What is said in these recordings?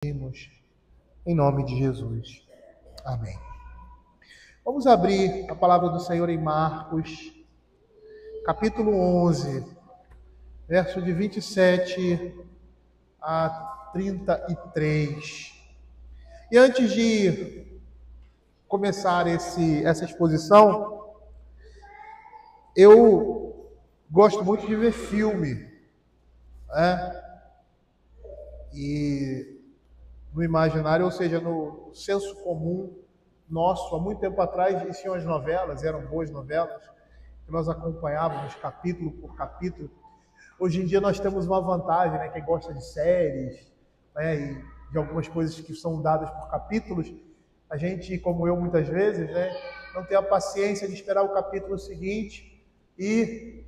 Em nome de Jesus. Amém. Vamos abrir a palavra do Senhor em Marcos, capítulo 11, verso de 27 a 33. E antes de começar essa exposição, eu gosto muito de ver filme, né? E no imaginário, ou seja, no senso comum nosso, há muito tempo atrás existiam as novelas, eram boas novelas, que nós acompanhávamos capítulo por capítulo. Hoje em dia nós temos uma vantagem, né? Quem gosta de séries, né, e de algumas coisas que são dadas por capítulos, a gente, como eu muitas vezes, né, não tem a paciência de esperar o capítulo seguinte e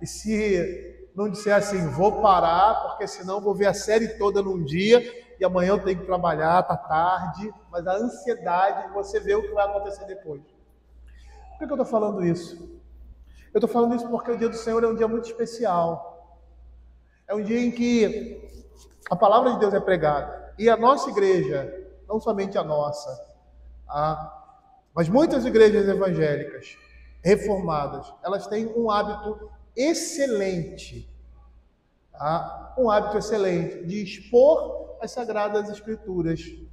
se não disser assim, vou parar, porque senão vou ver a série toda num dia e amanhã eu tenho que trabalhar, tá tarde, mas a ansiedade de você ver o que vai acontecer depois. Por que eu estou falando isso? Eu estou falando isso porque o dia do Senhor é um dia muito especial. É um dia em que a palavra de Deus é pregada. E a nossa igreja, não somente a nossa, mas muitas igrejas evangélicas, reformadas, elas têm um hábito excelente, um hábito excelente de expor as Sagradas Escrituras de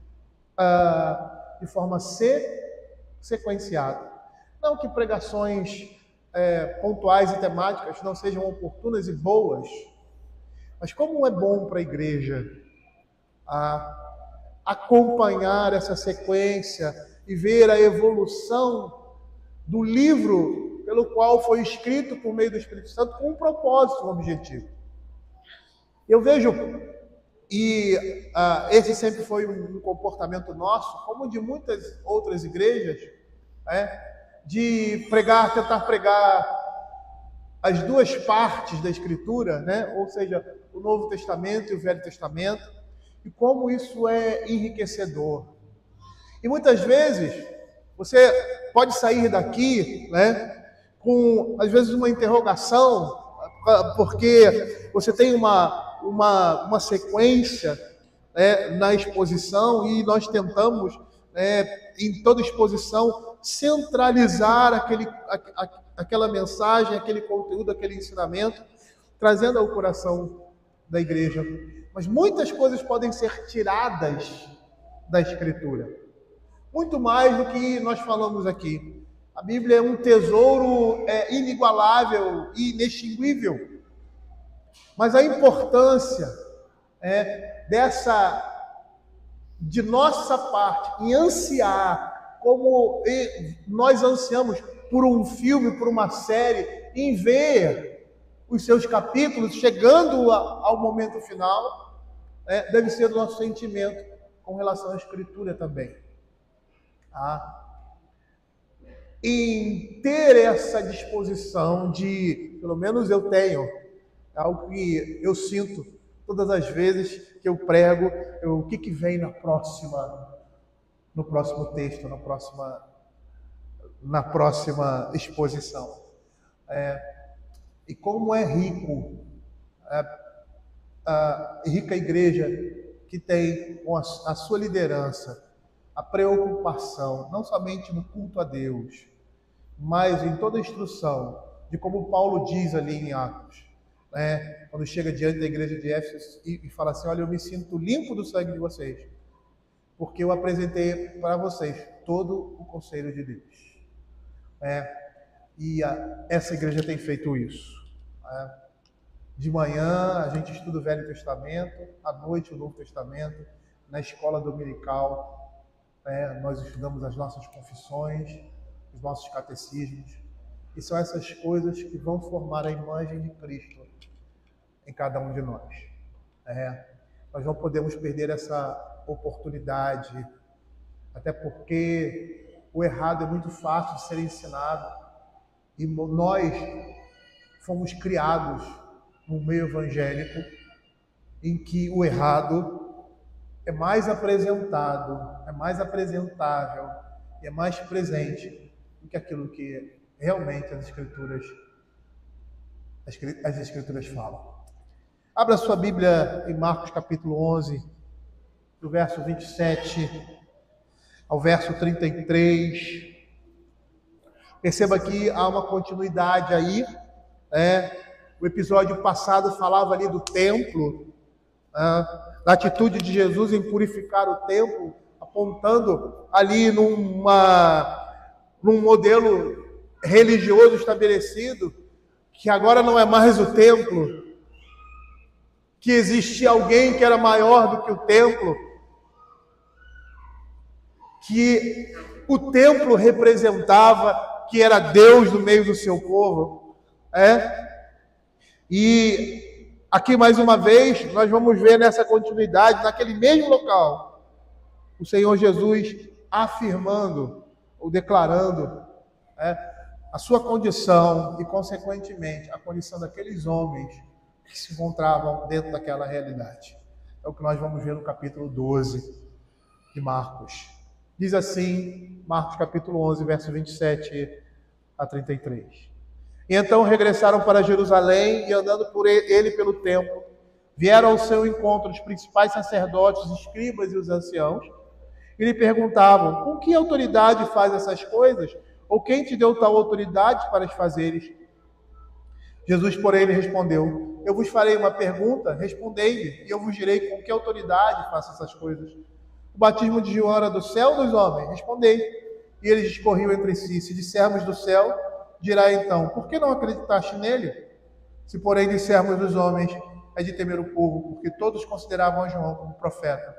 forma sequenciada. Não que pregações pontuais e temáticas não sejam oportunas e boas, mas como é bom para a igreja acompanhar essa sequência e ver a evolução do livro pelo qual foi escrito por meio do Espírito Santo com um propósito, um objetivo. Eu vejo, e esse sempre foi um comportamento nosso, como de muitas outras igrejas, de tentar pregar as duas partes da Escritura, né? Ou seja, o Novo Testamento e o Velho Testamento, e como isso é enriquecedor. E muitas vezes você pode sair daqui, né, com às vezes uma interrogação, porque você tem uma sequência, né, na exposição, e nós tentamos, em toda exposição, centralizar aquela mensagem, aquele conteúdo, aquele ensinamento, trazendo ao coração da igreja. Mas muitas coisas podem ser tiradas da Escritura. Muito mais do que nós falamos aqui. A Bíblia é um tesouro inigualável e inextinguível. Mas a importância de nossa parte, em ansiar, como nós ansiamos por um filme, por uma série, em ver os seus capítulos chegando ao momento final, deve ser o nosso sentimento com relação à Escritura também. Em ter essa disposição de, pelo menos eu tenho, algo que eu sinto todas as vezes que eu prego, o que vem no próximo texto, na próxima exposição. E como é rica a igreja que tem com a sua liderança a preocupação, não somente no culto a Deus, mas em toda a instrução, de como Paulo diz ali em Atos, quando chega diante da igreja de Éfeso e fala assim, olha, eu me sinto limpo do sangue de vocês, porque eu apresentei para vocês todo o conselho de Deus. Essa igreja tem feito isso. De manhã a gente estuda o Velho Testamento, à noite o Novo Testamento, na escola dominical nós estudamos as nossas confissões, os nossos catecismos, e são essas coisas que vão formar a imagem de Cristo em cada um de nós. Nós não podemos perder essa oportunidade, até porque o errado é muito fácil de ser ensinado, e nós fomos criados no meio evangélico em que o errado é mais apresentado, é mais apresentável e é mais presente do que aquilo que realmente as Escrituras falam. Abra sua Bíblia em Marcos capítulo 11, do verso 27 ao verso 33. Perceba que há uma continuidade aí. O episódio passado falava ali do templo, da atitude de Jesus em purificar o templo, apontando ali num modelo religioso estabelecido, que agora não é mais o templo, que existia alguém que era maior do que o templo, que o templo representava que era Deus no meio do seu povo. E aqui mais uma vez nós vamos ver nessa continuidade, naquele mesmo local, o Senhor Jesus afirmando ou declarando a sua condição e, consequentemente, a condição daqueles homens que se encontravam dentro daquela realidade. É o que nós vamos ver no capítulo 12 de Marcos. Diz assim, Marcos capítulo 11, verso 27 a 33. E então regressaram para Jerusalém e, andando por ele pelo templo, vieram ao seu encontro os principais sacerdotes, os escribas e os anciãos, e lhe perguntavam: com que autoridade faz essas coisas? Ou quem te deu tal autoridade para as fazeres? Jesus, porém, lhe respondeu: eu vos farei uma pergunta, respondei-me, e eu vos direi com que autoridade faço essas coisas. O batismo de João era do céu ou dos homens? Respondei. E eles discorriam entre si: se dissermos do céu, dirá então: por que não acreditaste nele? Se, porém, dissermos dos homens, é de temer o povo, porque todos consideravam a João como profeta.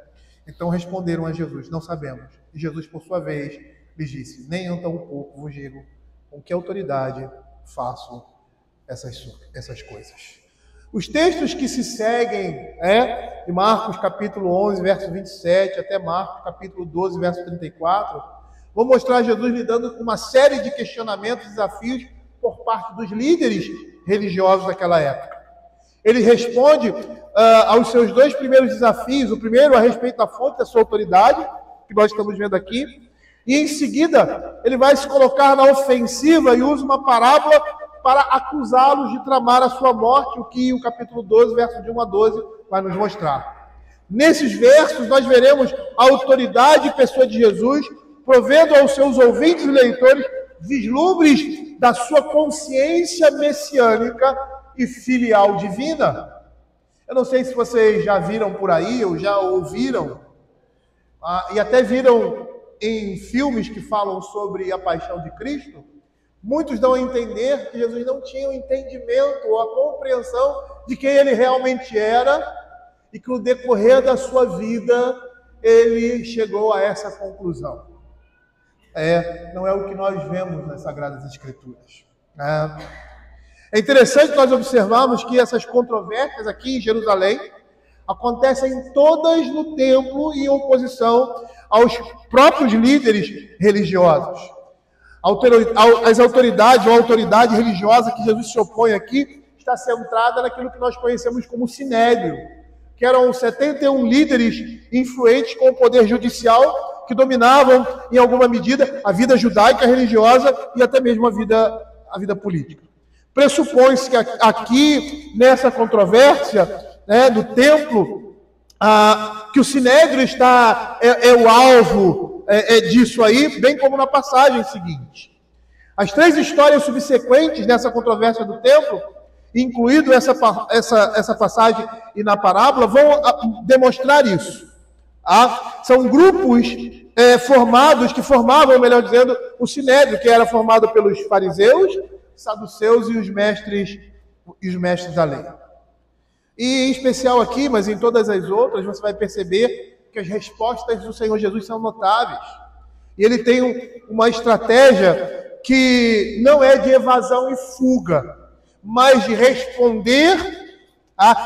Então responderam a Jesus: não sabemos. E Jesus, por sua vez, lhes disse: nem eu tampouco vos digo com que autoridade faço essas coisas. Os textos que se seguem, de Marcos capítulo 11, verso 27, até Marcos capítulo 12, verso 34, vão mostrar Jesus lidando com uma série de questionamentos e desafios por parte dos líderes religiosos daquela época. Ele responde aos seus dois primeiros desafios. O primeiro a respeito da fonte da sua autoridade, que nós estamos vendo aqui, e em seguida ele vai se colocar na ofensiva e usa uma parábola para acusá-los de tramar a sua morte, o que o capítulo 12, verso de 1 a 12, vai nos mostrar. Nesses versos nós veremos a autoridade e pessoa de Jesus provendo aos seus ouvintes e leitores vislumbres da sua consciência messiânica e filial divina. Eu não sei se vocês já viram por aí, ou já ouviram, e até viram em filmes que falam sobre a paixão de Cristo. Muitos dão a entender que Jesus não tinha o entendimento ou a compreensão de quem ele realmente era, e que no decorrer da sua vida ele chegou a essa conclusão. Não é o que nós vemos nas Sagradas Escrituras. É interessante nós observarmos que essas controvérsias aqui em Jerusalém acontecem todas no templo em oposição aos próprios líderes religiosos. As autoridades, ou a autoridade religiosa que Jesus se opõe aqui, está centrada naquilo que nós conhecemos como Sinédrio, que eram 71 líderes influentes com o poder judicial que dominavam, em alguma medida, a vida judaica religiosa e até mesmo a vida política. Pressupõe-se que aqui, nessa controvérsia do templo, que o Sinédrio é o alvo disso aí, bem como na passagem seguinte. As três histórias subsequentes nessa controvérsia do templo, incluído essa passagem e na parábola, vão demonstrar isso. São grupos formados, que formavam, melhor dizendo, o Sinédrio, que era formado pelos fariseus, saduceus e os mestres da lei. E em especial aqui, mas em todas as outras, você vai perceber que as respostas do Senhor Jesus são notáveis. E ele tem uma estratégia que não é de evasão e fuga, mas de responder,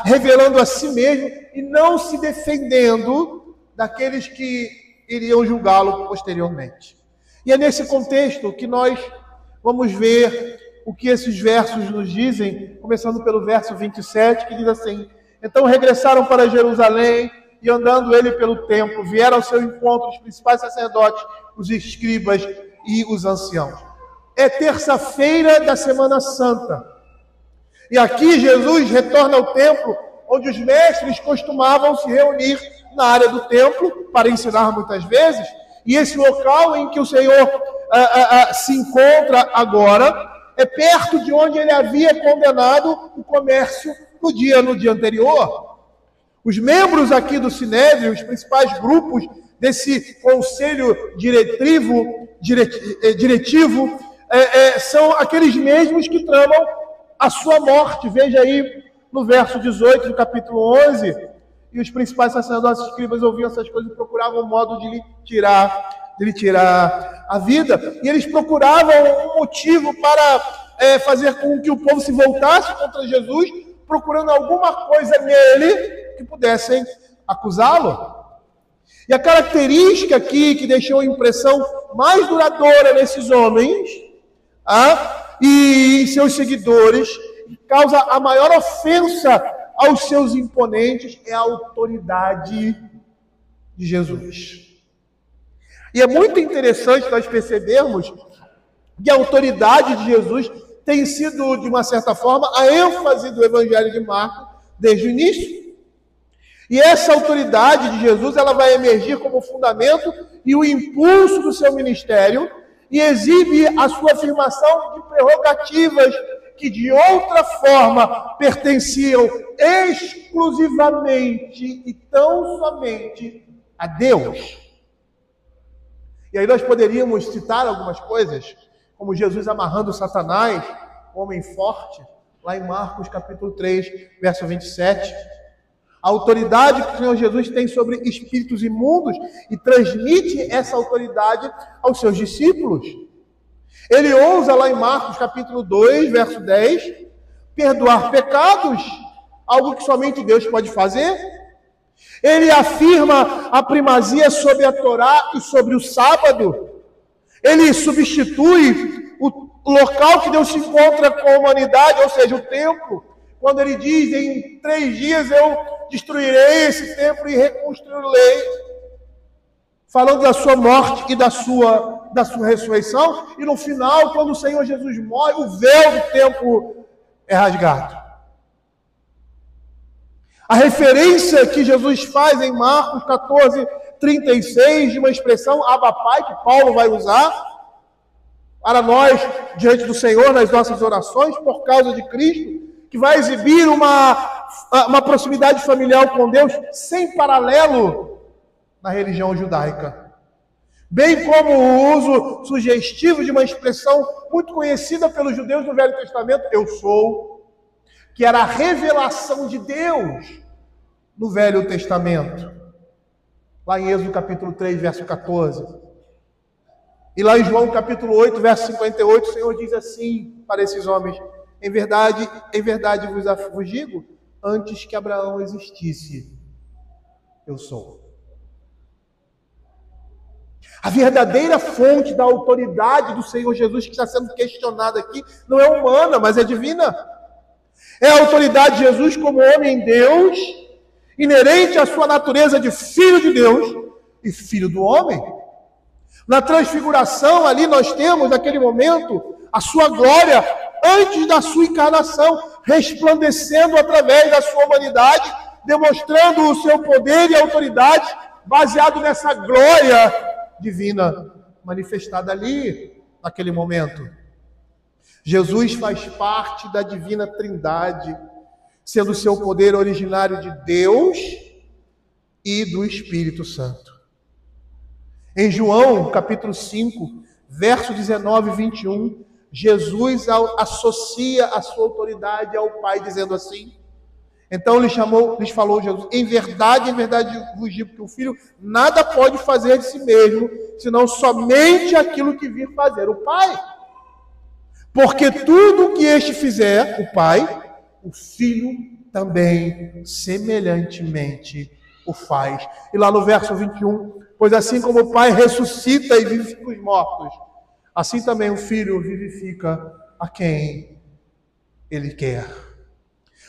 revelando a si mesmo e não se defendendo daqueles que iriam julgá-lo posteriormente. E é nesse contexto que nós vamos ver o que esses versos nos dizem, começando pelo verso 27, que diz assim: então regressaram para Jerusalém, e andando ele pelo templo, vieram ao seu encontro os principais sacerdotes, os escribas e os anciãos. É terça-feira da Semana Santa. E aqui Jesus retorna ao templo, onde os mestres costumavam se reunir na área do templo para ensinar muitas vezes, e esse local em que o Senhor se encontra agora é perto de onde ele havia condenado o comércio no dia anterior. Os membros aqui do Sinédrio, os principais grupos desse conselho diretivo, são aqueles mesmos que tramam a sua morte. Veja aí no verso 18 do capítulo 11, e os principais sacerdotes e escribas ouviam essas coisas e procuravam um modo de lhe tirar a vida. E eles procuravam um motivo para fazer com que o povo se voltasse contra Jesus, procurando alguma coisa nele que pudessem acusá-lo. E a característica aqui que deixou a impressão mais duradoura nesses homens e seus seguidores, causa a maior ofensa aos seus imponentes, é a autoridade de Jesus. E é muito interessante nós percebermos que a autoridade de Jesus tem sido, de uma certa forma, a ênfase do Evangelho de Marcos desde o início. E essa autoridade de Jesus, ela vai emergir como fundamento e o impulso do seu ministério, e exibe a sua afirmação de prerrogativas que de outra forma pertenciam exclusivamente e tão somente a Deus. E aí nós poderíamos citar algumas coisas, como Jesus amarrando Satanás, homem forte, lá em Marcos capítulo 3, verso 27. A autoridade que o Senhor Jesus tem sobre espíritos imundos e transmite essa autoridade aos seus discípulos. Ele ousa lá em Marcos capítulo 2, verso 10, perdoar pecados, algo que somente Deus pode fazer. Ele afirma a primazia sobre a Torá e sobre o sábado. Ele substitui o local que Deus se encontra com a humanidade, ou seja, o templo, quando ele diz: em 3 dias eu destruirei esse templo e reconstruirei, falando da sua morte e da sua ressurreição. E no final, quando o Senhor Jesus morre, o véu do templo é rasgado. A referência que Jesus faz em Marcos 14, 36, de uma expressão Abba Pai, que Paulo vai usar para nós, diante do Senhor, nas nossas orações, por causa de Cristo, que vai exibir uma proximidade familiar com Deus sem paralelo na religião judaica. Bem como o uso sugestivo de uma expressão muito conhecida pelos judeus do Velho Testamento, eu sou, que era a revelação de Deus no Velho Testamento. Lá em Êxodo capítulo 3, verso 14. E lá em João capítulo 8, verso 58, o Senhor diz assim para esses homens: em verdade vos digo, antes que Abraão existisse, eu sou. A verdadeira fonte da autoridade do Senhor Jesus que está sendo questionada aqui não é humana, mas é divina. É a autoridade de Jesus como homem Deus, inerente à sua natureza de filho de Deus e filho do homem. Na transfiguração ali nós temos, naquele momento, a sua glória antes da sua encarnação, resplandecendo através da sua humanidade, demonstrando o seu poder e autoridade, baseado nessa glória divina manifestada ali, naquele momento. Jesus faz parte da divina Trindade, sendo o seu poder originário de Deus e do Espírito Santo. Em João, capítulo 5, verso 19 e 21, Jesus associa a sua autoridade ao Pai, dizendo assim: então lhes falou Jesus: em verdade vos digo que o Filho nada pode fazer de si mesmo, senão somente aquilo que vir fazer o Pai. Porque tudo o que este fizer, o Pai, o Filho também semelhantemente o faz. E lá no verso 21, pois assim como o Pai ressuscita e vivifica os mortos, assim também o Filho vivifica a quem Ele quer.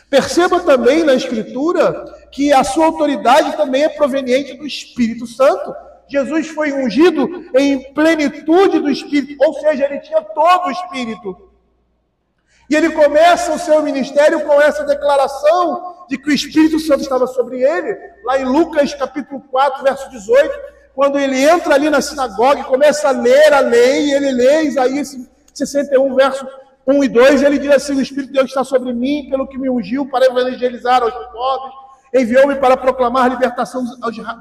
Perceba também na Escritura que a sua autoridade também é proveniente do Espírito Santo. Jesus foi ungido em plenitude do Espírito, ou seja, ele tinha todo o Espírito. E ele começa o seu ministério com essa declaração de que o Espírito Santo estava sobre ele, lá em Lucas capítulo 4, verso 18, quando ele entra ali na sinagoga e começa a ler a lei, e ele lê Isaías 61, verso 1 e 2, ele diz assim: o Espírito de Deus está sobre mim, pelo que me ungiu para evangelizar aos pobres, enviou-me para proclamar libertação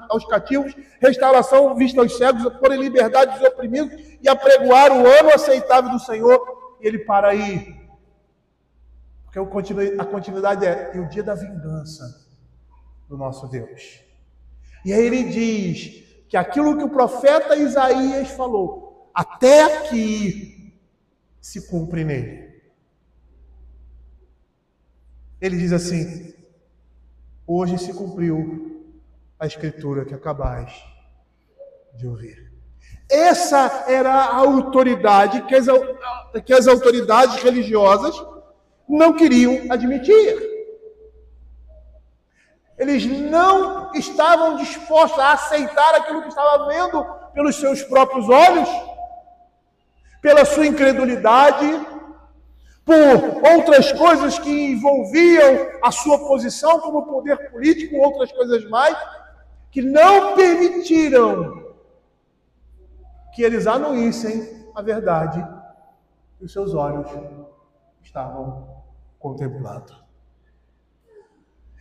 aos cativos, restauração vista aos cegos, pôr em liberdade os oprimidos e apregoar o ano aceitável do Senhor. E ele para aí, porque a continuidade é: e o dia da vingança do nosso Deus. E aí ele diz que aquilo que o profeta Isaías falou, até aqui se cumpre nele. Ele diz assim: hoje se cumpriu a escritura que acabais de ouvir. Essa era a autoridade que as autoridades religiosas não queriam admitir. Eles não estavam dispostos a aceitar aquilo que estava vendo pelos seus próprios olhos, pela sua incredulidade, por outras coisas que envolviam a sua posição como poder político, outras coisas mais, que não permitiram que eles anuíssem a verdade que os seus olhos estavam contemplando.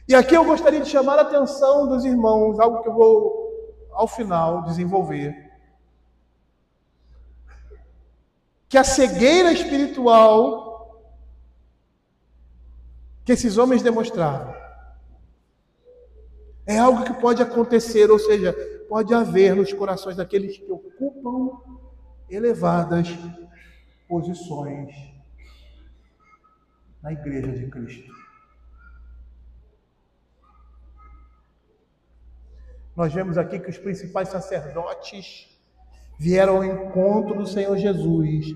E aqui eu gostaria de chamar a atenção dos irmãos, algo que eu vou, ao final, desenvolver. Que a cegueira espiritual que esses homens demonstraram é algo que pode acontecer, ou seja, pode haver nos corações daqueles que ocupam elevadas posições na Igreja de Cristo. Nós vemos aqui que os principais sacerdotes vieram ao encontro do Senhor Jesus,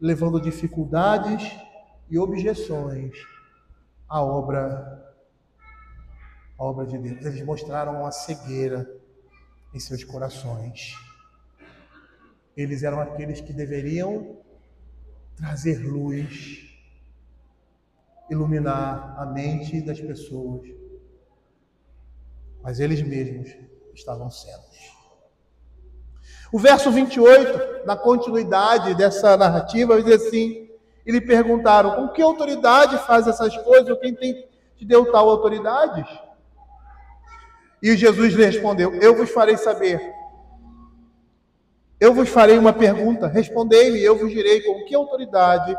levando dificuldades e objeções à obra de Deus. Eles mostraram a cegueira em seus corações. Eles eram aqueles que deveriam trazer luz, iluminar a mente das pessoas, mas eles mesmos estavam cegos. O verso 28, na continuidade dessa narrativa, diz assim: e lhe perguntaram: com que autoridade faz essas coisas? Ou quem te deu tal autoridade? E Jesus lhe respondeu: eu vos farei saber. Eu vos farei uma pergunta, respondei-me, eu vos direi com que autoridade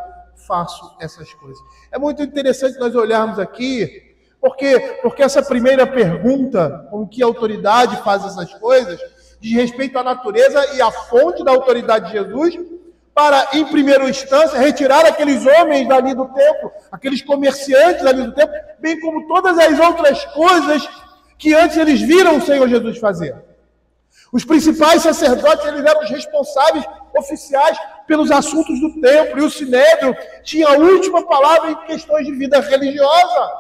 faço essas coisas. É muito interessante nós olharmos aqui, porque essa primeira pergunta, com que autoridade faz essas coisas, diz respeito à natureza e à fonte da autoridade de Jesus, para, em primeira instância, retirar aqueles homens dali do templo, aqueles comerciantes dali do templo, bem como todas as outras coisas que antes eles viram o Senhor Jesus fazer. Os principais sacerdotes, eles eram os responsáveis oficiais pelos assuntos do templo, e o Sinédrio tinha a última palavra em questões de vida religiosa.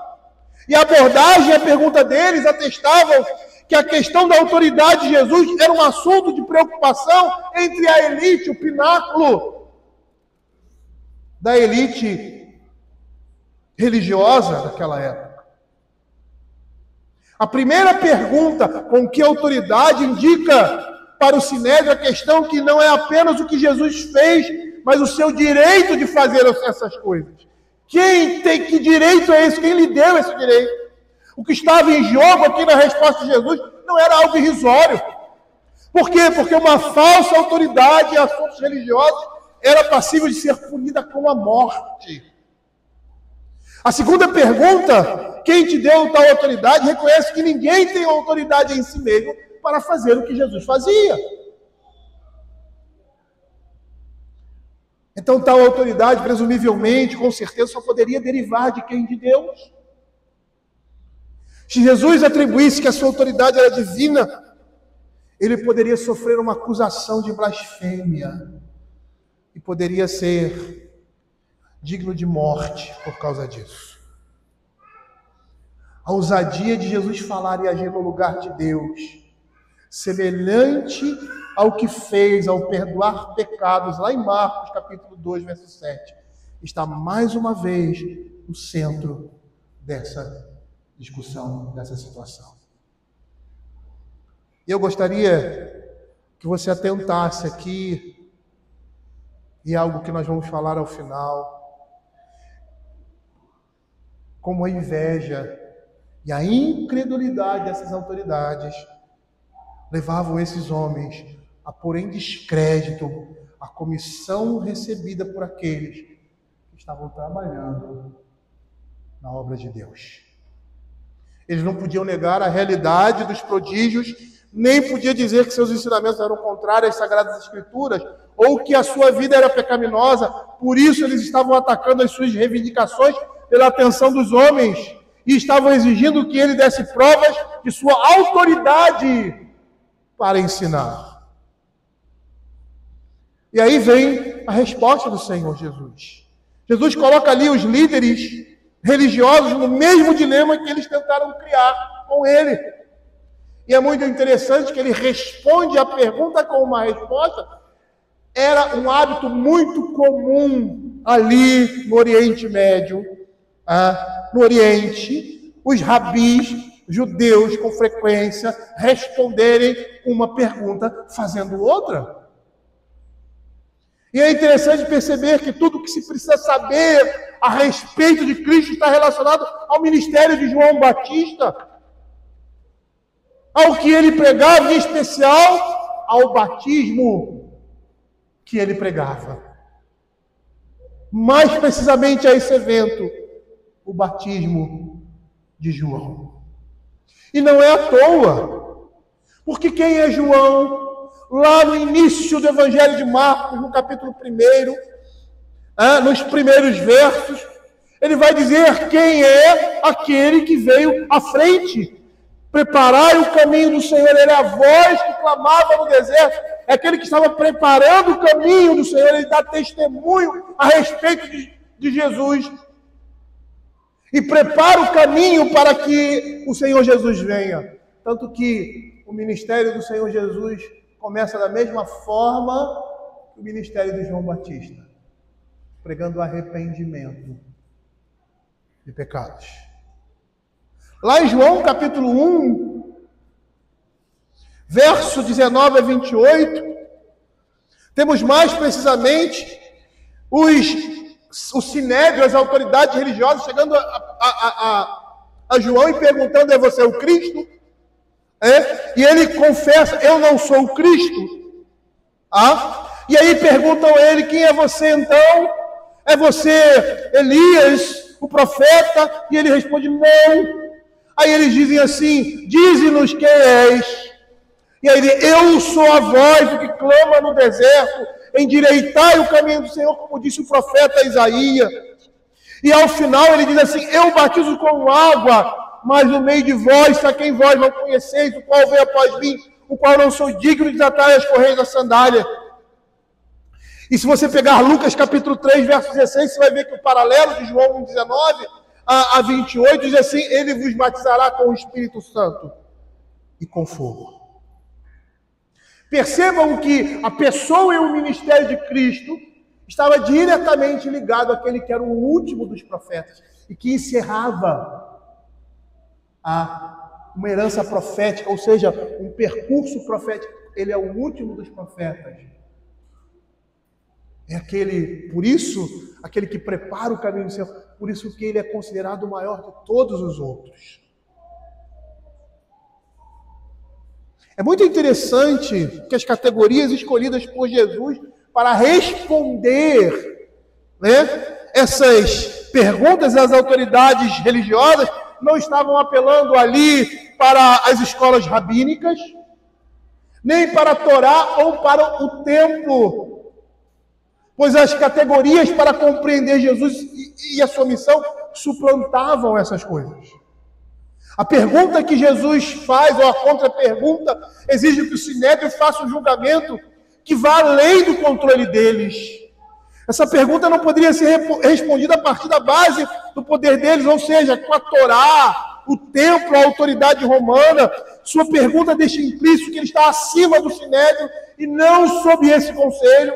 E a abordagem e a pergunta deles atestavam que a questão da autoridade de Jesus era um assunto de preocupação entre a elite, o pináculo da elite religiosa daquela época. A primeira pergunta, com que autoridade, indica para o Sinédrio a questão que não é apenas o que Jesus fez, mas o seu direito de fazer essas coisas. Que direito é esse? Quem lhe deu esse direito? O que estava em jogo aqui na resposta de Jesus não era algo irrisório. Por quê? Porque uma falsa autoridade em assuntos religiosos era passível de ser punida com a morte. A segunda pergunta: quem te deu tal autoridade? Reconhece que ninguém tem autoridade em si mesmo para fazer o que Jesus fazia. Então, tal autoridade, presumivelmente, com certeza, só poderia derivar de quem? De Deus. Se Jesus atribuísse que a sua autoridade era divina, ele poderia sofrer uma acusação de blasfêmia e poderia ser digno de morte por causa disso. A ousadia de Jesus falar e agir no lugar de Deus, semelhante ao que fez ao perdoar pecados, lá em Marcos capítulo 2, verso 7, está mais uma vez no centro dessa discussão, dessa situação. E eu gostaria que você atentasse aqui, e algo que nós vamos falar ao final, como a inveja e a incredulidade dessas autoridades levavam esses homens a pôr em descrédito a comissão recebida por aqueles que estavam trabalhando na obra de Deus. Eles não podiam negar a realidade dos prodígios, nem podiam dizer que seus ensinamentos eram contrários às Sagradas Escrituras, ou que a sua vida era pecaminosa. Por isso eles estavam atacando as suas reivindicações pela atenção dos homens e estavam exigindo que ele desse provas de sua autoridade para ensinar. E aí vem a resposta do Senhor Jesus. Jesus coloca ali os líderes religiosos no mesmo dilema que eles tentaram criar com ele. E é muito interessante que ele responde a pergunta com uma resposta. Era um hábito muito comum ali no Oriente Médio, no Oriente, os rabis judeus com frequência responderem uma pergunta fazendo outra. E é interessante perceber que tudo que se precisa saber a respeito de Cristo está relacionado ao ministério de João Batista, ao que ele pregava, em especial ao batismo que ele pregava. Mais precisamente a esse evento, o batismo de João. E não é à toa, porque quem é João? Lá no início do Evangelho de Marcos, no capítulo 1, nos primeiros versos, ele vai dizer quem é aquele que veio à frente, preparar o caminho do Senhor. Ele é a voz que clamava no deserto, é aquele que estava preparando o caminho do Senhor. Ele dá testemunho a respeito de Jesus e prepara o caminho para que o Senhor Jesus venha. Tanto que o ministério do Senhor Jesus começa da mesma forma que o ministério de João Batista, pregando arrependimento de pecados. Lá em João capítulo 1, verso 19 a 28, temos mais precisamente o sinédrio, as autoridades religiosas, chegando a João e perguntando: é você o Cristo? E ele confessa: eu não sou o Cristo. E aí perguntam a ele: quem é você então? É você Elias, o profeta? E ele responde: não. Aí eles dizem assim: dize-nos quem és. E aí ele: eu sou a voz que clama no deserto, endireitai o caminho do Senhor, como disse o profeta Isaías. E ao final ele diz assim: eu batizo com água, mas no meio de vós, a quem vós não conheceis, o qual veio após mim, o qual não sou digno de desatar as correias da sandália. E se você pegar Lucas capítulo 3, verso 16, você vai ver que o paralelo de João 19 a 28 diz assim: ele vos batizará com o Espírito Santo e com fogo. Percebam que a pessoa e o ministério de Cristo estava diretamente ligado àquele que era o último dos profetas e que encerrava uma herança profética, ou seja, um percurso profético. Ele é o último dos profetas. É aquele, por isso, aquele que prepara o caminho do Senhor, por isso que ele é considerado o maior de todos os outros. É muito interessante que as categorias escolhidas por Jesus para responder, essas perguntas às autoridades religiosas não estavam apelando ali para as escolas rabínicas, nem para a Torá ou para o templo, pois as categorias para compreender Jesus e a sua missão suplantavam essas coisas. A pergunta que Jesus faz, ou a contra-pergunta, exige que o sinédrio faça um julgamento que vá além do controle deles. Essa pergunta não poderia ser respondida a partir da base do poder deles, ou seja, com a Torá, o templo, a autoridade romana. Sua pergunta deixa implícito que ele está acima do sinédrio e não sob esse conselho.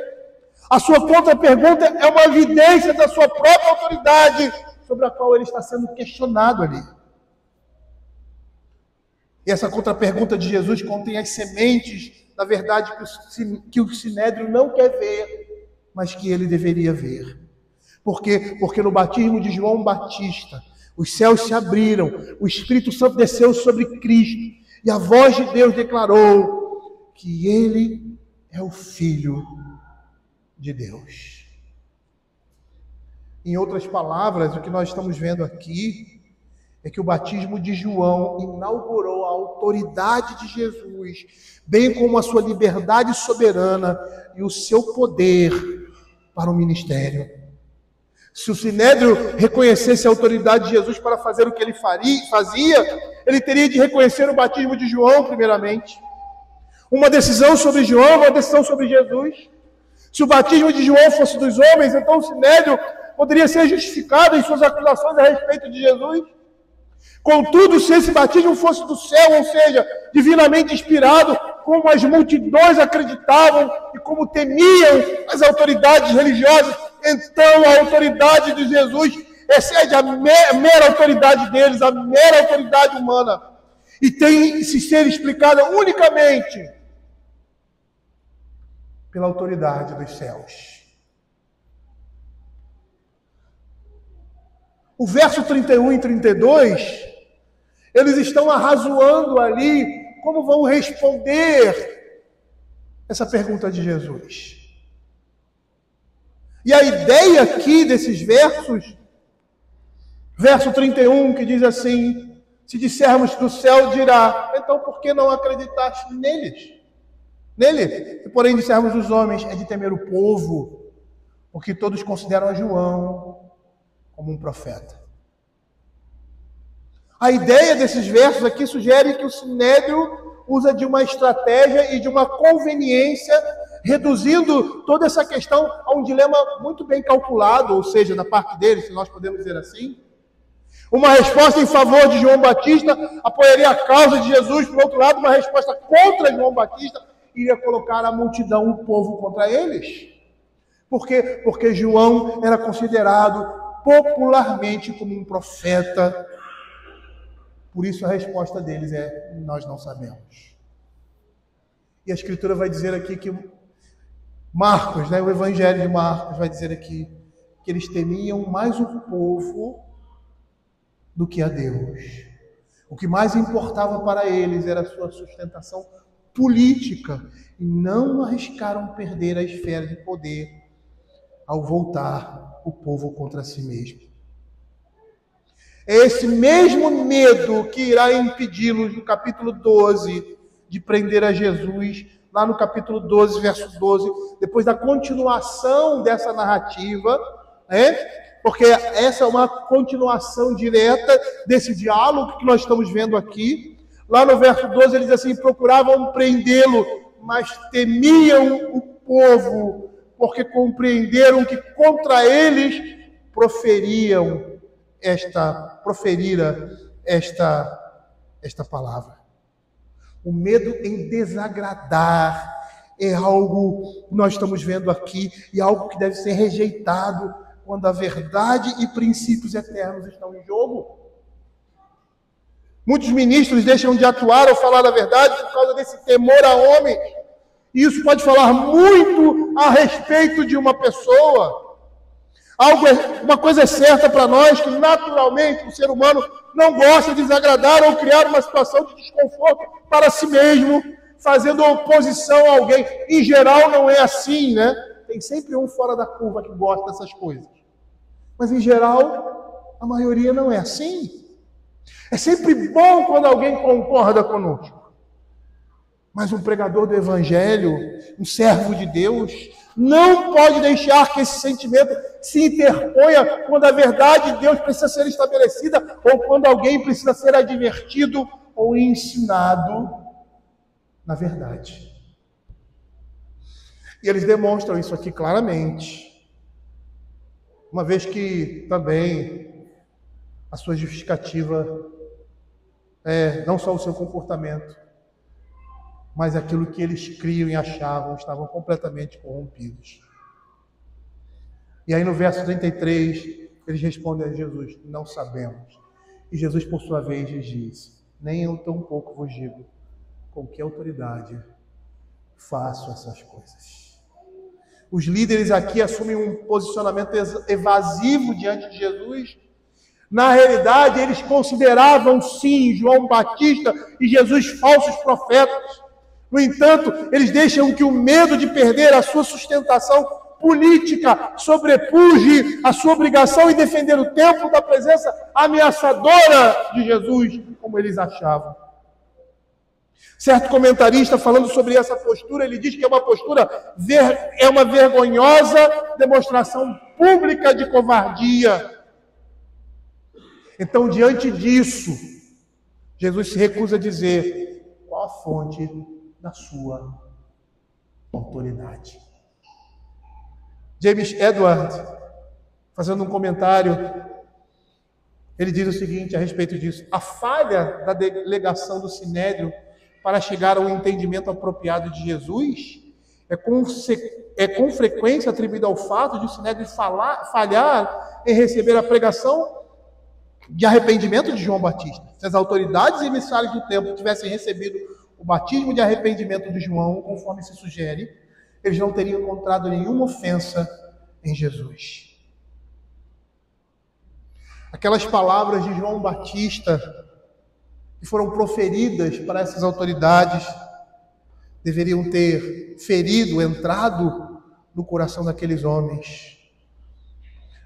A sua contra-pergunta é uma evidência da sua própria autoridade, sobre a qual ele está sendo questionado ali. E essa contra-pergunta de Jesus contém as sementes, na verdade, que o Sinédrio não quer ver, mas que ele deveria ver. Por quê? Porque no batismo de João Batista, os céus se abriram, o Espírito Santo desceu sobre Cristo, e a voz de Deus declarou que ele é o Filho de Deus. Em outras palavras, o que nós estamos vendo aqui é que o batismo de João inaugurou a autoridade de Jesus, bem como a sua liberdade soberana e o seu poder para o ministério. Se o Sinédrio reconhecesse a autoridade de Jesus para fazer o que ele fazia, ele teria de reconhecer o batismo de João, primeiramente. Uma decisão sobre João, uma decisão sobre Jesus. Se o batismo de João fosse dos homens, então o Sinédrio poderia ser justificado em suas acusações a respeito de Jesus. Contudo, se esse batismo fosse do céu, ou seja, divinamente inspirado, como as multidões acreditavam e como temiam as autoridades religiosas, então a autoridade de Jesus excede a mera autoridade deles, a mera autoridade humana, e tem que ser explicada unicamente pela autoridade dos céus. O verso 31 e 32, eles estão arrazoando ali como vão responder essa pergunta de Jesus. E a ideia aqui desses versos, verso 31, que diz assim: se dissermos do céu, dirá, então por que não acreditaste neles? Nele, se porém dissermos dos homens, é de temer o povo, porque todos consideram a João como um profeta. A ideia desses versos aqui sugere que o Sinédrio usa de uma estratégia e de uma conveniência, reduzindo toda essa questão a um dilema muito bem calculado, ou seja, da parte deles, se nós podemos dizer assim. Uma resposta em favor de João Batista apoiaria a causa de Jesus, por outro lado, uma resposta contra João Batista iria colocar a multidão, o povo, contra eles. Por quê? Porque João era considerado popularmente como um profeta. Por isso a resposta deles é: nós não sabemos. E a Escritura vai dizer aqui que Marcos, o Evangelho de Marcos vai dizer aqui que eles temiam mais o povo do que a Deus. O que mais importava para eles era a sua sustentação política e não arriscaram perder a esfera de poder ao voltar o povo contra si mesmo. É esse mesmo medo que irá impedi-los no capítulo 12 de prender a Jesus, lá no capítulo 12, verso 12, depois da continuação dessa narrativa, porque essa é uma continuação direta desse diálogo que nós estamos vendo aqui. Lá no verso 12 ele diz assim: procuravam prendê-lo, mas temiam o povo, porque compreenderam que contra eles proferiram esta palavra. O medo em desagradar é algo que nós estamos vendo aqui, e algo que deve ser rejeitado quando a verdade e princípios eternos estão em jogo. Muitos ministros deixam de atuar ou falar a verdade por causa desse temor a homens. E isso pode falar muito a respeito de uma pessoa. Uma coisa é certa para nós, que naturalmente o ser humano não gosta de desagradar ou criar uma situação de desconforto para si mesmo, fazendo oposição a alguém. Em geral não é assim, né? Tem sempre um fora da curva que gosta dessas coisas. Mas em geral, a maioria não é assim. É sempre bom quando alguém concorda conosco. Mas um pregador do Evangelho, um servo de Deus, não pode deixar que esse sentimento se interponha quando a verdade de Deus precisa ser estabelecida ou quando alguém precisa ser advertido ou ensinado na verdade. E eles demonstram isso aqui claramente, uma vez que também a sua justificativa é não só o seu comportamento, mas aquilo que eles criam e achavam estavam completamente corrompidos. E aí no verso 33, eles respondem a Jesus: não sabemos. E Jesus, por sua vez, lhes diz: nem eu tampouco vos digo com que autoridade faço essas coisas. Os líderes aqui assumem um posicionamento evasivo diante de Jesus. Na realidade, eles consideravam sim João Batista e Jesus falsos profetas. No entanto, eles deixam que o medo de perder a sua sustentação política sobrepuje a sua obrigação em defender o templo da presença ameaçadora de Jesus, como eles achavam. Certo comentarista, falando sobre essa postura, ele diz que é uma postura, é uma vergonhosa demonstração pública de covardia. Então, diante disso, Jesus se recusa a dizer qual a fonte da sua autoridade. James Edward, fazendo um comentário, ele diz o seguinte a respeito disso: a falha da delegação do Sinédrio para chegar ao entendimento apropriado de Jesus é com frequência atribuída ao fato de o Sinédrio falhar em receber a pregação de arrependimento de João Batista. Se as autoridades emissárias do templo tivessem recebido o batismo de arrependimento de João, conforme se sugere, eles não teriam encontrado nenhuma ofensa em Jesus. Aquelas palavras de João Batista que foram proferidas para essas autoridades deveriam ter entrado no coração daqueles homens.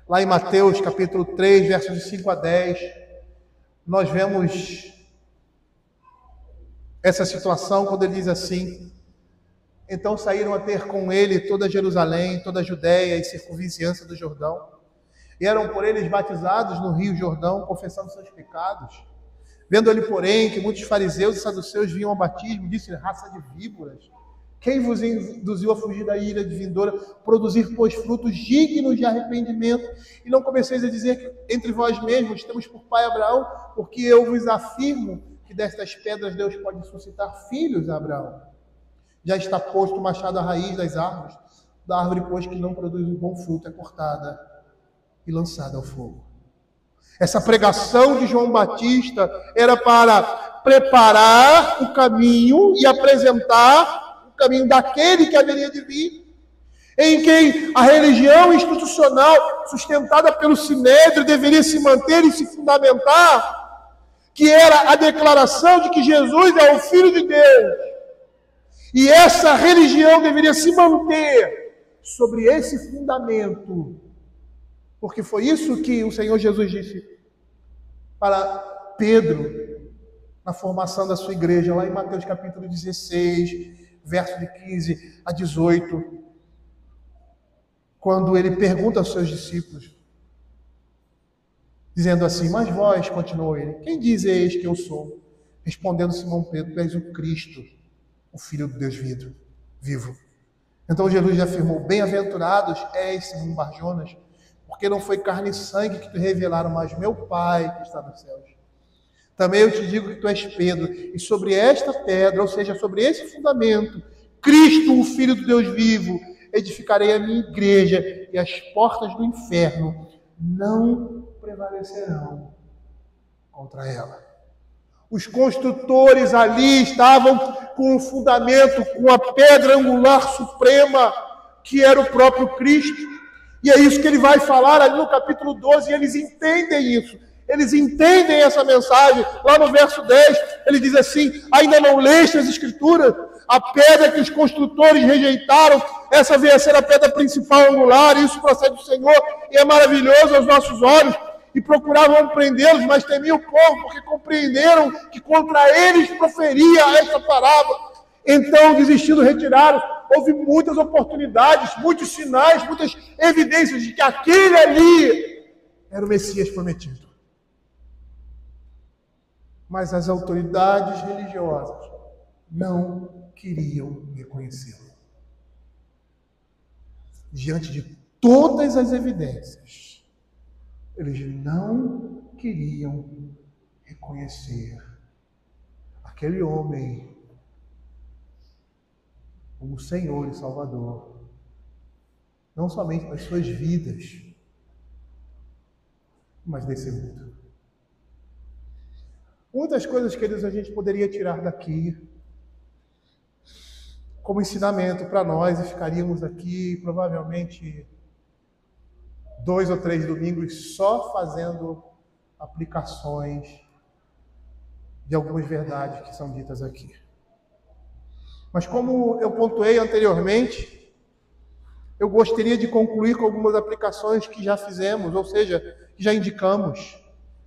Lá em Mateus capítulo 3, versos de 5 a 10, nós vemos essa situação quando ele diz assim: então saíram a ter com ele toda Jerusalém, toda a Judéia e circunvizinhança do Jordão, e eram por eles batizados no rio Jordão, confessando seus pecados. Vendo ele, porém, que muitos fariseus e saduceus vinham ao batismo, disse-lhe: raça de víboras, quem vos induziu a fugir da ira de vindoura? Produzir, pois, frutos dignos de arrependimento, e não comeceis a dizer que entre vós mesmos temos por pai Abraão, porque eu vos afirmo que destas pedras Deus pode suscitar filhos a Abraão. Já está posto o machado à raiz das árvores, da árvore, pois, que não produz um bom fruto, é cortada e lançada ao fogo. Essa pregação de João Batista era para preparar o caminho e apresentar o caminho daquele que haveria de vir, em quem a religião institucional sustentada pelo Sinédrio deveria se manter e se fundamentar, que era a declaração de que Jesus é o Filho de Deus. E essa religião deveria se manter sobre esse fundamento, porque foi isso que o Senhor Jesus disse para Pedro na formação da sua igreja, lá em Mateus capítulo 16, verso de 15 a 18, quando ele pergunta aos seus discípulos, dizendo assim: mas vós, continuou ele, quem dizeis que eu sou? Respondendo Simão Pedro: tu és o Cristo, o Filho do Deus vivo. Então Jesus afirmou: bem-aventurados és, Simão Barjonas, porque não foi carne e sangue que te revelaram, mas meu Pai que está nos céus. Também eu te digo que tu és Pedro, e sobre esta pedra, ou seja, sobre esse fundamento, Cristo, o Filho do Deus vivo, edificarei a minha igreja, e as portas do inferno não prevalecerão contra ela. Os construtores ali estavam com o fundamento, com a pedra angular suprema, que era o próprio Cristo. E é isso que ele vai falar ali no capítulo 12, e eles entendem isso. Eles entendem essa mensagem. Lá no verso 10, ele diz assim: ainda não leste as Escrituras? A pedra que os construtores rejeitaram, essa veio a ser a pedra principal angular, isso procede do Senhor, e é maravilhoso aos nossos olhos. E procuravam prendê-los, mas temiam o povo, porque compreenderam que contra eles proferia esta parábola. Então, desistindo, retiraram. Houve muitas oportunidades, muitos sinais, muitas evidências de que aquele ali era o Messias prometido. Mas as autoridades religiosas não queriam reconhecê-lo. Diante de todas as evidências, eles não queriam reconhecer aquele homem como Senhor e Salvador não somente das suas vidas, mas desse mundo. Muitas coisas, queridos, a gente poderia tirar daqui como ensinamento para nós, e ficaríamos aqui provavelmente 2 ou 3 domingos só fazendo aplicações de algumas verdades que são ditas aqui. Mas como eu pontuei anteriormente, eu gostaria de concluir com algumas aplicações que já fizemos, ou seja, que já indicamos.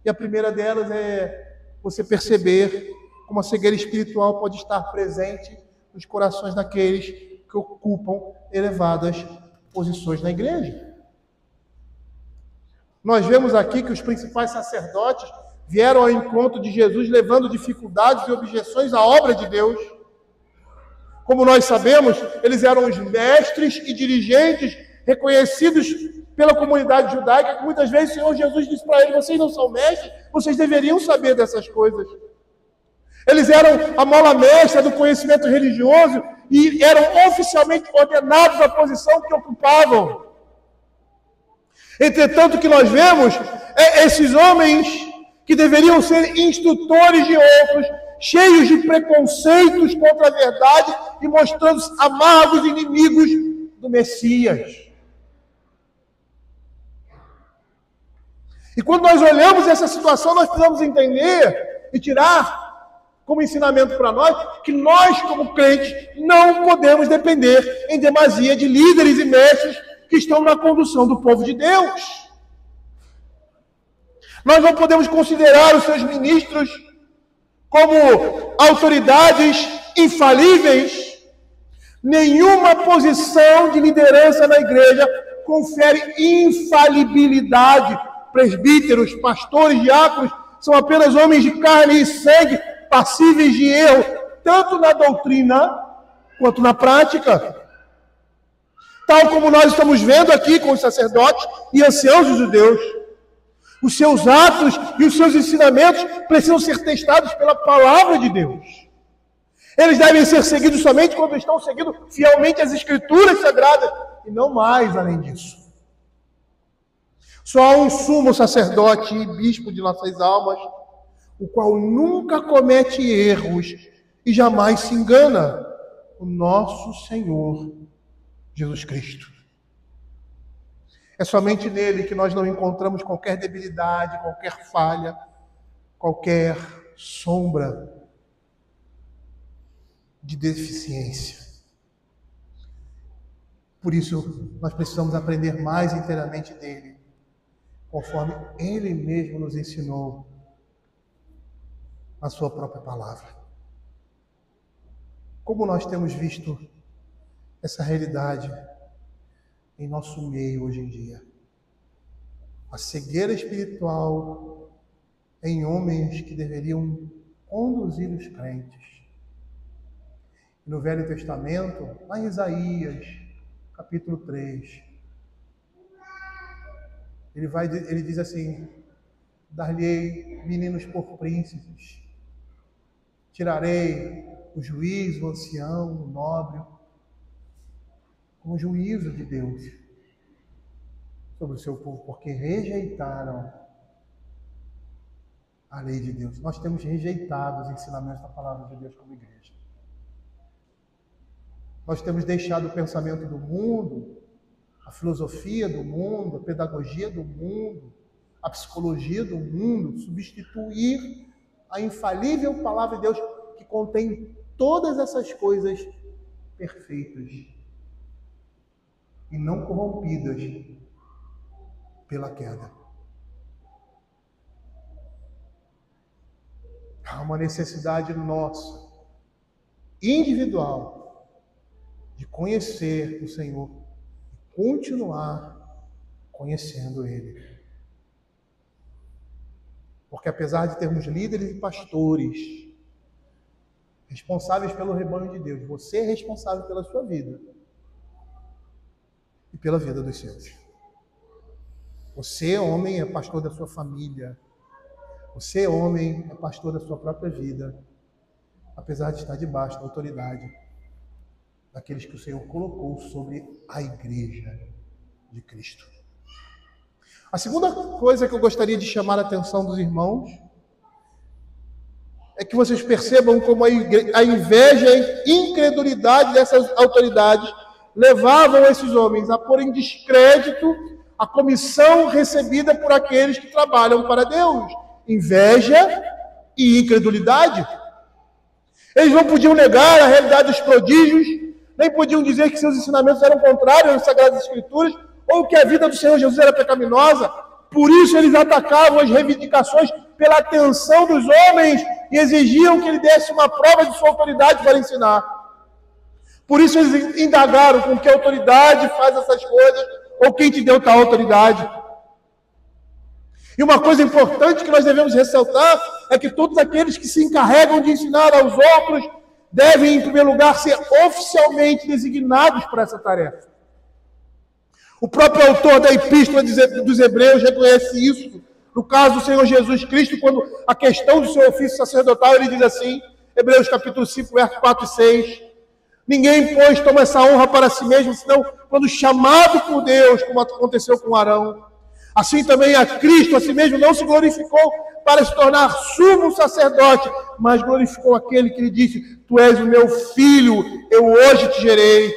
E a primeira delas é você perceber como a cegueira espiritual pode estar presente nos corações daqueles que ocupam elevadas posições na igreja. Nós vemos aqui que os principais sacerdotes vieram ao encontro de Jesus levando dificuldades e objeções à obra de Deus. Como nós sabemos, eles eram os mestres e dirigentes reconhecidos pela comunidade judaica, que muitas vezes o Senhor Jesus disse para eles: vocês não são mestres, vocês deveriam saber dessas coisas. Eles eram a mola mestra do conhecimento religioso e eram oficialmente ordenados à posição que ocupavam. Entretanto, o que nós vemos é esses homens que deveriam ser instrutores de outros, cheios de preconceitos contra a verdade e mostrando-se amargos inimigos do Messias. E quando nós olhamos essa situação, nós precisamos entender e tirar como ensinamento para nós que nós, como crentes, não podemos depender em demasia de líderes e mestres que estão na condução do povo de Deus. Nós não podemos considerar os seus ministros como autoridades infalíveis. Nenhuma posição de liderança na igreja confere infalibilidade. Presbíteros, pastores, diáconos são apenas homens de carne e sangue, passíveis de erro, tanto na doutrina quanto na prática. Tal como nós estamos vendo aqui com os sacerdotes e anciãos dos judeus. Os seus atos e os seus ensinamentos precisam ser testados pela palavra de Deus. Eles devem ser seguidos somente quando estão seguindo fielmente as Escrituras Sagradas e não mais além disso. Só há um sumo sacerdote e bispo de nossas almas, o qual nunca comete erros e jamais se engana, o nosso Senhor Jesus Cristo. É somente nele que nós não encontramos qualquer debilidade, qualquer falha, qualquer sombra de deficiência. Por isso, nós precisamos aprender mais inteiramente dele, conforme ele mesmo nos ensinou na sua própria palavra. Como nós temos visto essa realidade em nosso meio hoje em dia? A cegueira espiritual em homens que deveriam conduzir os crentes. No Velho Testamento, lá em Isaías, capítulo 3, ele diz assim: dar-lhe-ei meninos por príncipes, tirarei o juiz, o ancião, o nobre, como juízo de Deus sobre o seu povo, porque rejeitaram a lei de Deus. Nós temos rejeitado os ensinamentos da palavra de Deus como igreja. Nós temos deixado o pensamento do mundo, a filosofia do mundo, a pedagogia do mundo, a psicologia do mundo, substituir a infalível palavra de Deus que contém todas essas coisas perfeitas e não corrompidas pela queda. Há uma necessidade nossa, individual, de conhecer o Senhor e continuar conhecendo Ele. Porque apesar de termos líderes e pastores responsáveis pelo rebanho de Deus, você é responsável pela sua vida e pela vida dos seus. Você, homem, é pastor da sua família. Você, homem, é pastor da sua própria vida, apesar de estar debaixo da autoridade daqueles que o Senhor colocou sobre a igreja. de Cristo. A segunda coisa que eu gostaria de chamar a atenção dos irmãos é que vocês percebam como a inveja e a incredulidade dessas autoridades levavam esses homens a pôr em descrédito a comissão recebida por aqueles que trabalham para Deus. Inveja e incredulidade. Eles não podiam negar a realidade dos prodígios, nem podiam dizer que seus ensinamentos eram contrários às Sagradas Escrituras, ou que a vida do Senhor Jesus era pecaminosa. Por isso eles atacavam as reivindicações pela atenção dos homens e exigiam que ele desse uma prova de sua autoridade para ensinar. Por isso eles indagaram com que autoridade faz essas coisas, ou quem te deu tal autoridade. E uma coisa importante que nós devemos ressaltar é que todos aqueles que se encarregam de ensinar aos outros devem, em primeiro lugar, ser oficialmente designados para essa tarefa. O próprio autor da Epístola dos Hebreus reconhece isso. No caso do Senhor Jesus Cristo, quando a questão do seu ofício sacerdotal, ele diz assim, Hebreus capítulo 5, versos 4 e 6, ninguém, pois, toma essa honra para si mesmo, senão quando chamado por Deus, como aconteceu com Arão. Assim também a Cristo, a si mesmo, não se glorificou para se tornar sumo sacerdote, mas glorificou aquele que lhe disse, tu és o meu filho, eu hoje te gerei.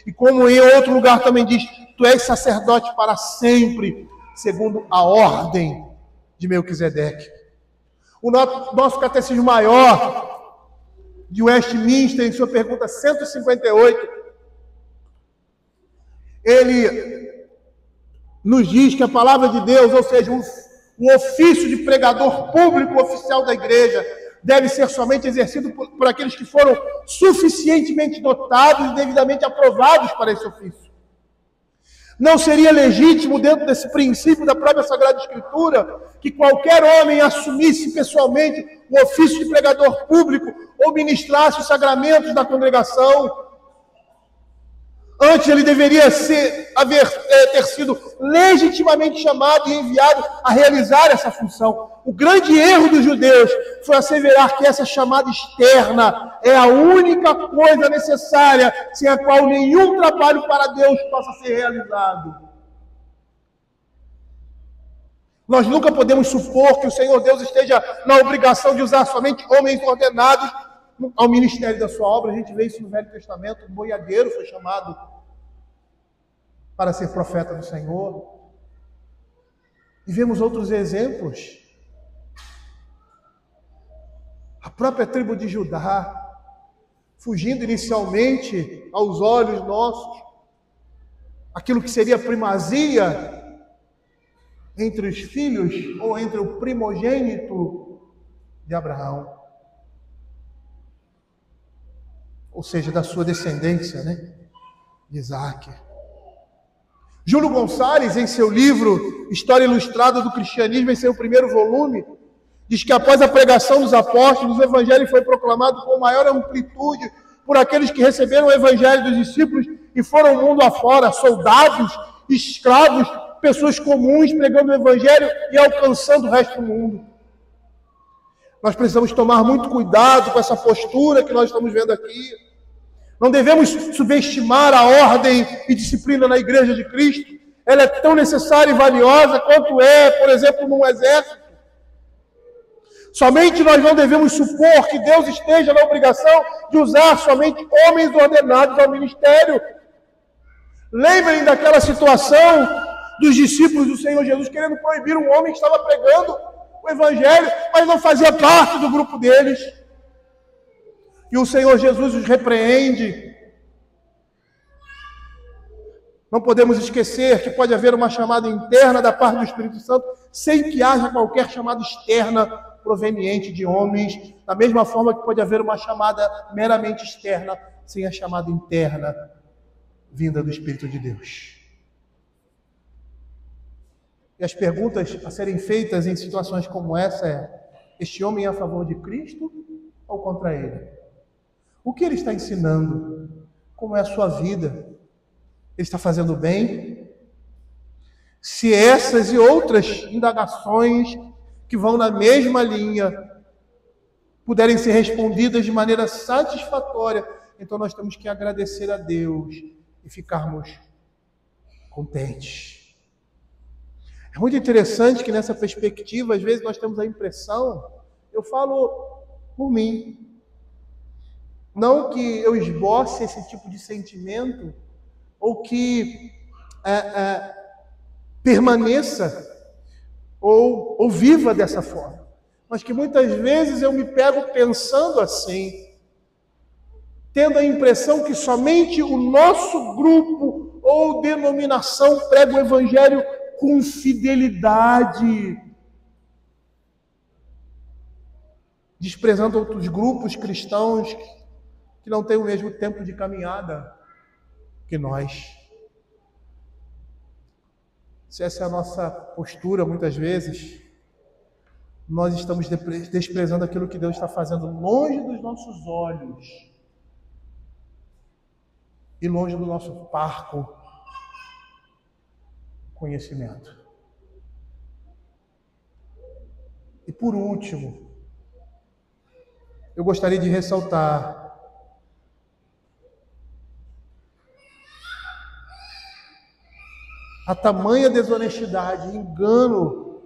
E como em outro lugar também diz, tu és sacerdote para sempre, segundo a ordem de Melquisedeque. O nosso catecismo maior de Westminster, em sua pergunta 158, ele nos diz que a palavra de Deus, ou seja, o ofício de pregador público oficial da igreja, deve ser somente exercido por aqueles que foram suficientemente dotados e devidamente aprovados para esse ofício. Não seria legítimo, dentro desse princípio da própria Sagrada Escritura, que qualquer homem assumisse pessoalmente o ofício de pregador público ou ministrasse os sacramentos da congregação. Antes ele deveria ter sido legitimamente chamado e enviado a realizar essa função. O grande erro dos judeus foi asseverar que essa chamada externa é a única coisa necessária, sem a qual nenhum trabalho para Deus possa ser realizado. Nós nunca podemos supor que o Senhor Deus esteja na obrigação de usar somente homens ordenados ao ministério da sua obra. A gente vê isso no Velho Testamento. O boiadeiro foi chamado para ser profeta do Senhor. E vemos outros exemplos. A própria tribo de Judá, fugindo inicialmente aos olhos nossos, aquilo que seria primazia entre os filhos ou entre o primogênito de Abraão. Ou seja, da sua descendência, de Isaac. Júlio Gonçalves, em seu livro História Ilustrada do Cristianismo, em seu primeiro volume, diz que após a pregação dos apóstolos, o evangelho foi proclamado com maior amplitude por aqueles que receberam o evangelho dos discípulos e foram o mundo afora, soldados, escravos, pessoas comuns pregando o evangelho e alcançando o resto do mundo. Nós precisamos tomar muito cuidado com essa postura que nós estamos vendo aqui. Não devemos subestimar a ordem e disciplina na Igreja de Cristo. Ela é tão necessária e valiosa quanto é, por exemplo, num exército. Somente nós não devemos supor que Deus esteja na obrigação de usar somente homens ordenados ao ministério. Lembrem daquela situação dos discípulos do Senhor Jesus querendo proibir um homem que estava pregando o evangelho, mas não fazia parte do grupo deles. E o Senhor Jesus os repreende. Não podemos esquecer que pode haver uma chamada interna da parte do Espírito Santo, sem que haja qualquer chamada externa proveniente de homens, da mesma forma que pode haver uma chamada meramente externa, sem a chamada interna vinda do Espírito de Deus. E as perguntas a serem feitas em situações como essa é: este homem é a favor de Cristo ou contra ele? O que ele está ensinando? Como é a sua vida? Ele está fazendo bem? Se essas e outras indagações que vão na mesma linha puderem ser respondidas de maneira satisfatória, então nós temos que agradecer a Deus e ficarmos contentes. É muito interessante que nessa perspectiva, às vezes nós temos a impressão, eu falo por mim, não que eu esboce esse tipo de sentimento, ou que permaneça, ou viva dessa forma, mas que muitas vezes eu me pego pensando assim, tendo a impressão que somente o nosso grupo ou denominação prega o Evangelho com fidelidade, desprezando outros grupos cristãos que não têm o mesmo tempo de caminhada que nós. Se essa é a nossa postura, muitas vezes, nós estamos desprezando aquilo que Deus está fazendo longe dos nossos olhos e longe do nosso parco conhecimento. E por último, eu gostaria de ressaltar a tamanha desonestidade, engano,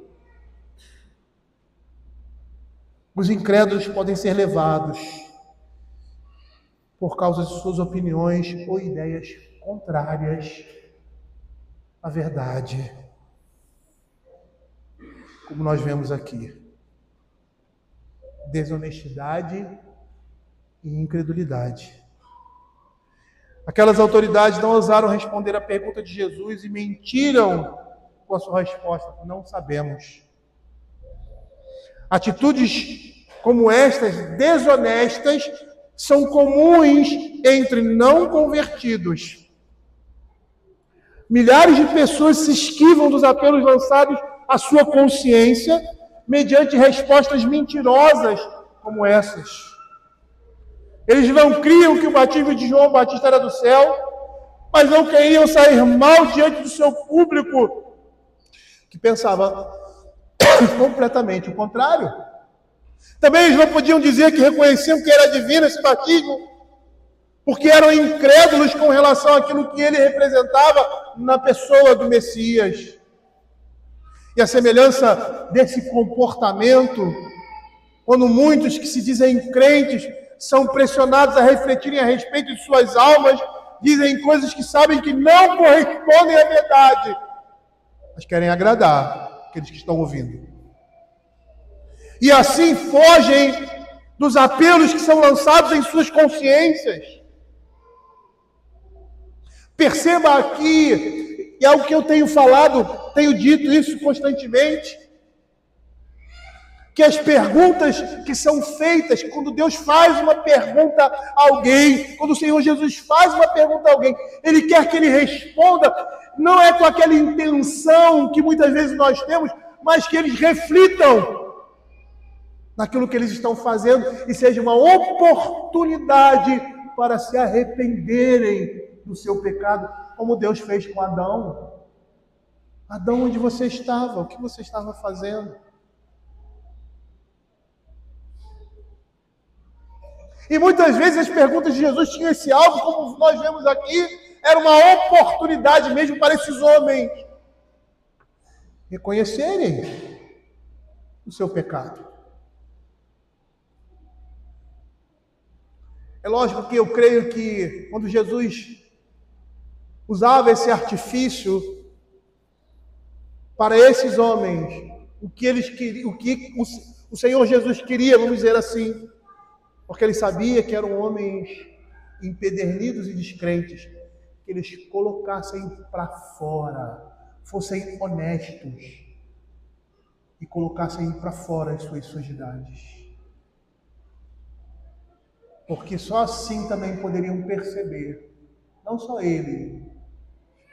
os incrédulos podem ser levados por causa de suas opiniões ou ideias contrárias à verdade, como nós vemos aqui. Desonestidade e incredulidade. Aquelas autoridades não ousaram responder à pergunta de Jesus e mentiram com a sua resposta. Não sabemos. Atitudes como estas, desonestas, são comuns entre não convertidos. Milhares de pessoas se esquivam dos apelos lançados à sua consciência mediante respostas mentirosas como essas. Eles não criam que o batismo de João Batista era do céu, mas não queriam sair mal diante do seu público, que pensava completamente o contrário. Também eles não podiam dizer que reconheciam que era divino esse batismo, porque eram incrédulos com relação àquilo que ele representava na pessoa do Messias. E a semelhança desse comportamento, quando muitos que se dizem crentes são pressionados a refletirem a respeito de suas almas, dizem coisas que sabem que não correspondem à verdade, mas querem agradar aqueles que estão ouvindo. E assim fogem dos apelos que são lançados em suas consciências. Perceba aqui, e é algo que eu tenho falado, tenho dito isso constantemente, que as perguntas que são feitas, quando Deus faz uma pergunta a alguém, quando o Senhor Jesus faz uma pergunta a alguém, Ele quer que ele responda, não é com aquela intenção que muitas vezes nós temos, mas que eles reflitam naquilo que eles estão fazendo e seja uma oportunidade para se arrependerem do seu pecado, como Deus fez com Adão. Adão, onde você estava? O que você estava fazendo? E muitas vezes as perguntas de Jesus tinham esse alvo, como nós vemos aqui, era uma oportunidade mesmo para esses homens reconhecerem o seu pecado. É lógico que eu creio que quando Jesus usava esse artifício para esses homens, o que eles queriam, o que o Senhor Jesus queria, vamos dizer assim, porque ele sabia que eram homens empedernidos e descrentes, que eles colocassem para fora, fossem honestos e colocassem para fora as suas sujidades. Porque só assim também poderiam perceber, não só ele,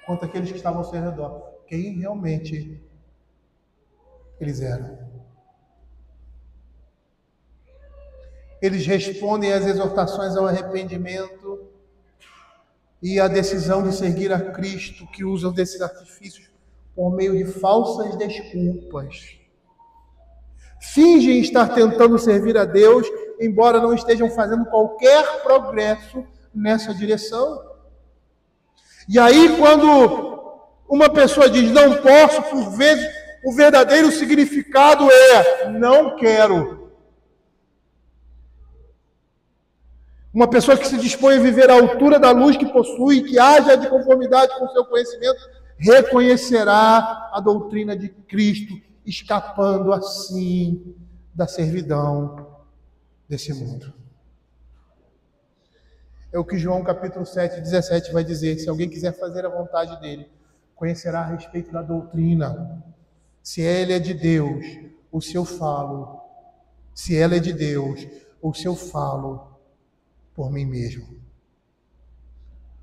quanto aqueles que estavam ao seu redor, quem realmente eles eram. Eles respondem às exortações ao arrependimento e à decisão de seguir a Cristo, que usam desses artifícios por meio de falsas desculpas. Fingem estar tentando servir a Deus, embora não estejam fazendo qualquer progresso nessa direção. E aí, quando Uma pessoa diz, não posso, por vezes, o verdadeiro significado é, não quero. Uma pessoa que se dispõe a viver à altura da luz que possui, que haja de conformidade com o seu conhecimento, reconhecerá a doutrina de Cristo, escapando assim da servidão desse mundo. É o que João capítulo 7, 17 vai dizer, se alguém quiser fazer a vontade dele, conhecerá a respeito da doutrina. Se ele é de Deus, o se eu falo. Se ela é de Deus, o se eu falo por mim mesmo.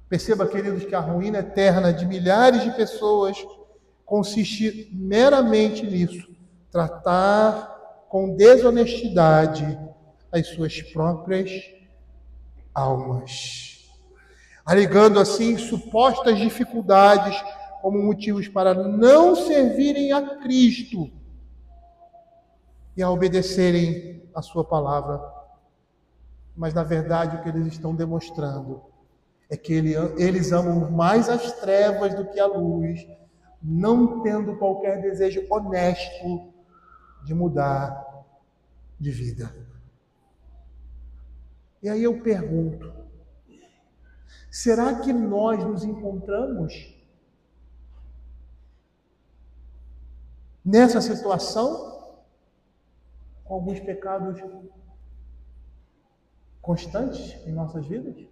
Perceba, queridos, que a ruína eterna de milhares de pessoas consiste meramente nisso. Tratar com desonestidade as suas próprias almas. Alegando assim supostas dificuldades como motivos para não servirem a Cristo e a obedecerem a sua palavra. Mas, na verdade, o que eles estão demonstrando é que eles amam mais as trevas do que a luz, não tendo qualquer desejo honesto de mudar de vida. E aí eu pergunto, será que nós nos encontramos nessa situação, com alguns pecados constantes em nossas vidas?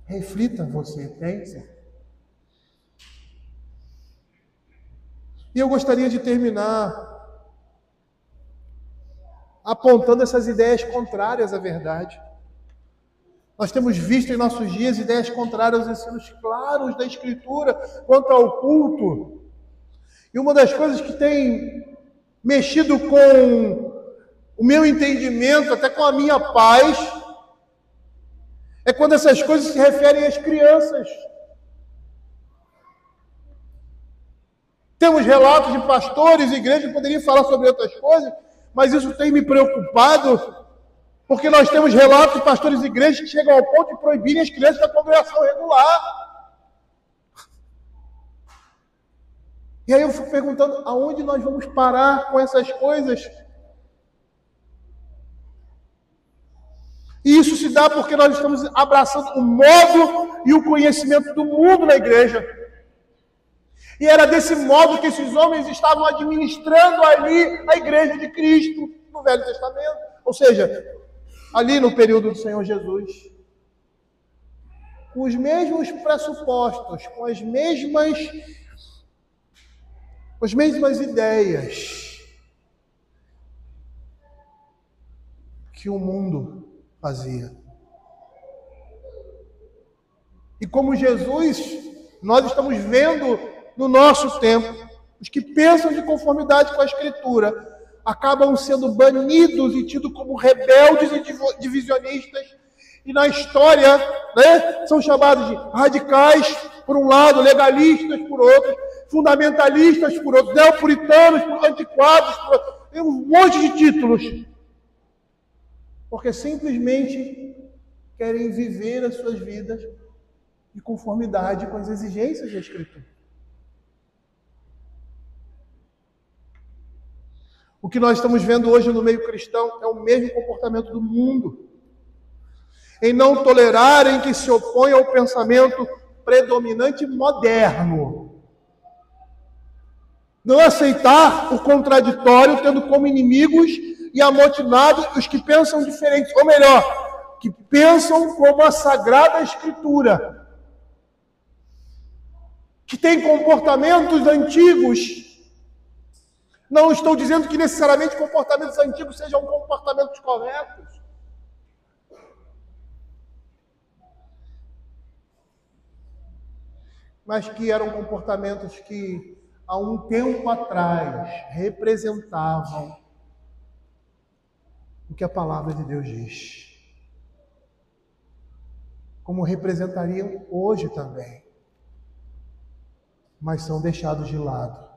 Reflita você, pense. E eu gostaria de terminar apontando essas ideias contrárias à verdade. Nós temos visto em nossos dias ideias contrárias aos ensinos claros da Escritura quanto ao culto. E uma das coisas que tem mexido com o meu entendimento, até com a minha paz, é quando essas coisas se referem às crianças. Temos relatos de pastores, igrejas, poderiam falar sobre outras coisas, mas isso tem me preocupado, porque nós temos relatos de pastores e igrejas que chegam ao ponto de proibirem as crianças da congregação regular. E aí eu fico perguntando, aonde nós vamos parar com essas coisas? E isso se dá porque nós estamos abraçando o modo e o conhecimento do mundo na igreja. E era desse modo que esses homens estavam administrando ali a igreja de Cristo no Velho Testamento. Ou seja, ali no período do Senhor Jesus. Com os mesmos pressupostos, com as mesmas ideias que o mundo fazia. E como Jesus, nós estamos vendo no nosso tempo, os que pensam de conformidade com a Escritura acabam sendo banidos e tidos como rebeldes e divisionistas, e na história, são chamados de radicais por um lado, legalistas por outro, fundamentalistas por outro, neopuritanos por antiquados, tem um monte de títulos, porque simplesmente querem viver as suas vidas de conformidade com as exigências da Escritura. O que nós estamos vendo hoje no meio cristão é o mesmo comportamento do mundo, em não tolerarem que se oponha ao pensamento predominante moderno. Não aceitar o contraditório, tendo como inimigos e amotinados os que pensam diferente, ou melhor, que pensam como a Sagrada Escritura, que tem comportamentos antigos. Não estou dizendo que necessariamente comportamentos antigos sejam comportamentos corretos. Mas que eram comportamentos que, há um tempo atrás, representavam o que a palavra de Deus diz. Como representariam hoje também. Mas são deixados de lado.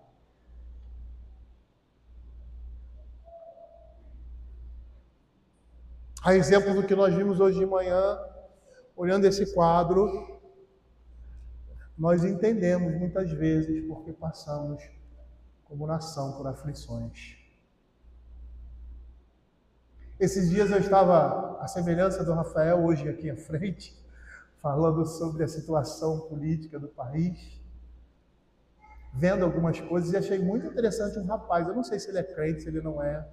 A exemplo do que nós vimos hoje de manhã, olhando esse quadro, nós entendemos muitas vezes porque passamos como nação por aflições. Esses dias eu estava, à semelhança do Rafael, hoje aqui à frente, falando sobre a situação política do país, vendo algumas coisas e achei muito interessante um rapaz, eu não sei se ele é crente, se ele não é,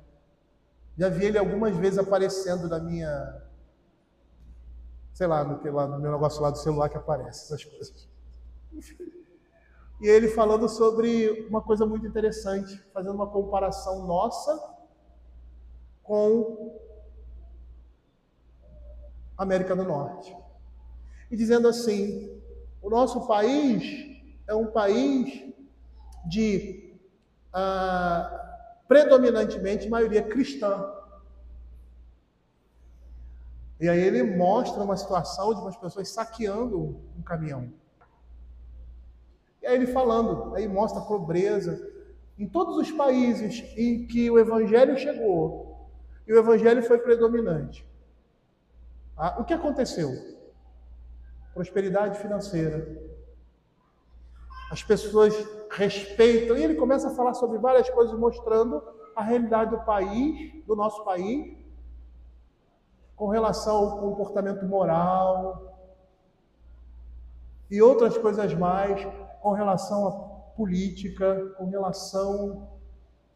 já vi ele algumas vezes aparecendo na minha, sei lá, no meu negócio lá do celular que aparece, essas coisas. E ele falando sobre uma coisa muito interessante, fazendo uma comparação nossa com a América do Norte. E dizendo assim, o nosso país é um país de predominantemente maioria cristã. E aí ele mostra uma situação de umas pessoas saqueando um caminhão. E aí ele falando, aí mostra a pobreza. Em todos os países em que o evangelho chegou e o evangelho foi predominante, o que aconteceu? Prosperidade financeira. As pessoas respeitam, e ele começa a falar sobre várias coisas, mostrando a realidade do país, do nosso país, com relação ao comportamento moral e outras coisas mais, com relação à política, com relação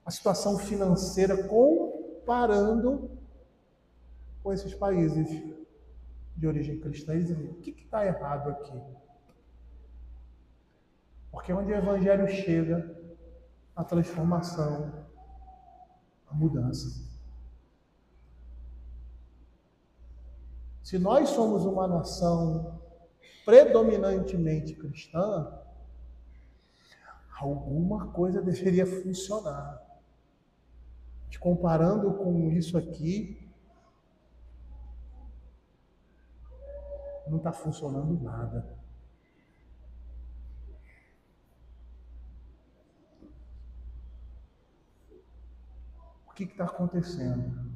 à situação financeira, comparando com esses países de origem cristã. E dizendo, o que está errado aqui? Porque onde o evangelho chega, a transformação, a mudança. Se nós somos uma nação predominantemente cristã, alguma coisa deveria funcionar. Mas comparando com isso aqui, não está funcionando nada. O que está acontecendo?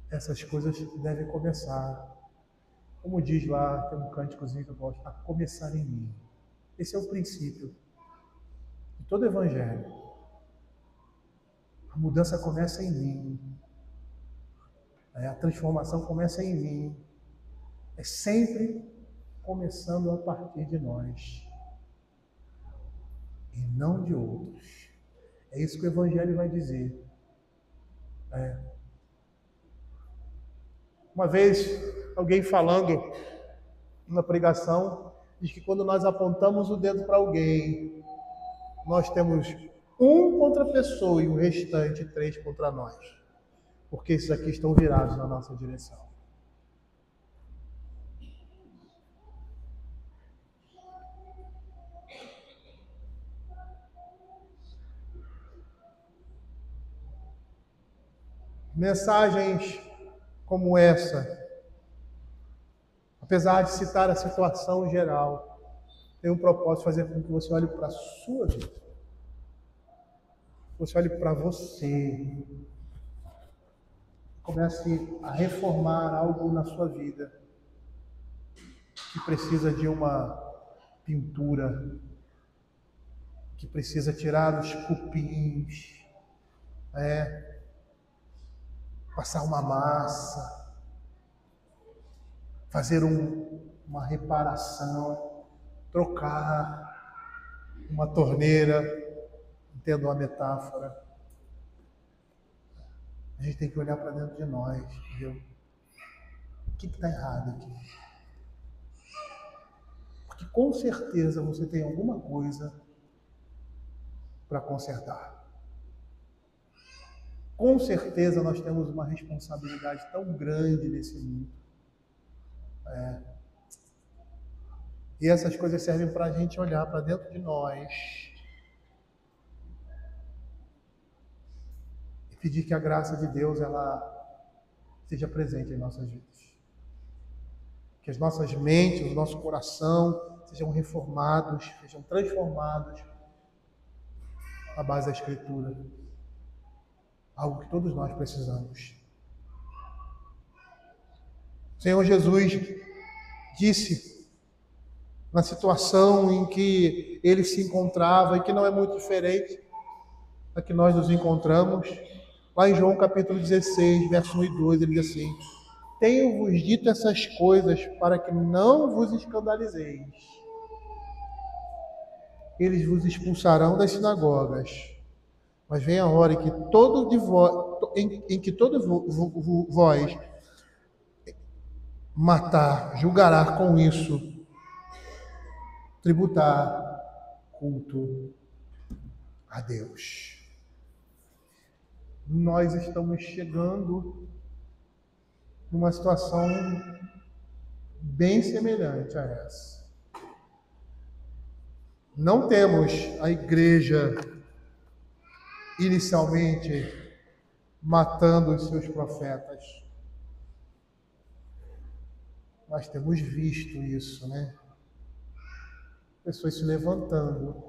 Essas coisas devem começar, como diz lá, tem um cânticozinho que eu gosto, a começar em mim. Esse é o princípio de todo evangelho. A mudança começa em mim. A transformação começa em mim. É sempre começando a partir de nós. E não de outros. É isso que o evangelho vai dizer. Uma vez, alguém falando numa pregação, diz que quando nós apontamos o dedo para alguém, nós temos um contra a pessoa e o restante 3 contra nós. Porque esses aqui estão virados na nossa direção. Mensagens como essa, apesar de citar a situação geral, tem um propósito de fazer com que você olhe para a sua vida. Você olhe para você. Comece a reformar algo na sua vida que precisa de uma pintura, que precisa tirar os cupins, passar uma massa, fazer uma reparação, trocar uma torneira, entendo a metáfora. A gente tem que olhar para dentro de nós, viu? O que está errado aqui? Porque com certeza você tem alguma coisa para consertar. Com certeza nós temos uma responsabilidade tão grande nesse mundo. E essas coisas servem para a gente olhar para dentro de nós e pedir que a graça de Deus ela seja presente em nossas vidas. Que as nossas mentes, o nosso coração sejam reformados, sejam transformados à base da Escritura. Algo que todos nós precisamos. Senhor Jesus, disse na situação em que ele se encontrava e que não é muito diferente da que nós nos encontramos. Lá em João capítulo 16, verso 1 e 2, ele diz assim: tenho-vos dito essas coisas para que não vos escandalizeis. Eles vos expulsarão das sinagogas, mas vem a hora em que vós matar, julgará com isso, tributar culto a Deus. Nós estamos chegando numa situação bem semelhante a essa. Não temos a igreja inicialmente matando os seus profetas. Nós temos visto isso, né? Pessoas se levantando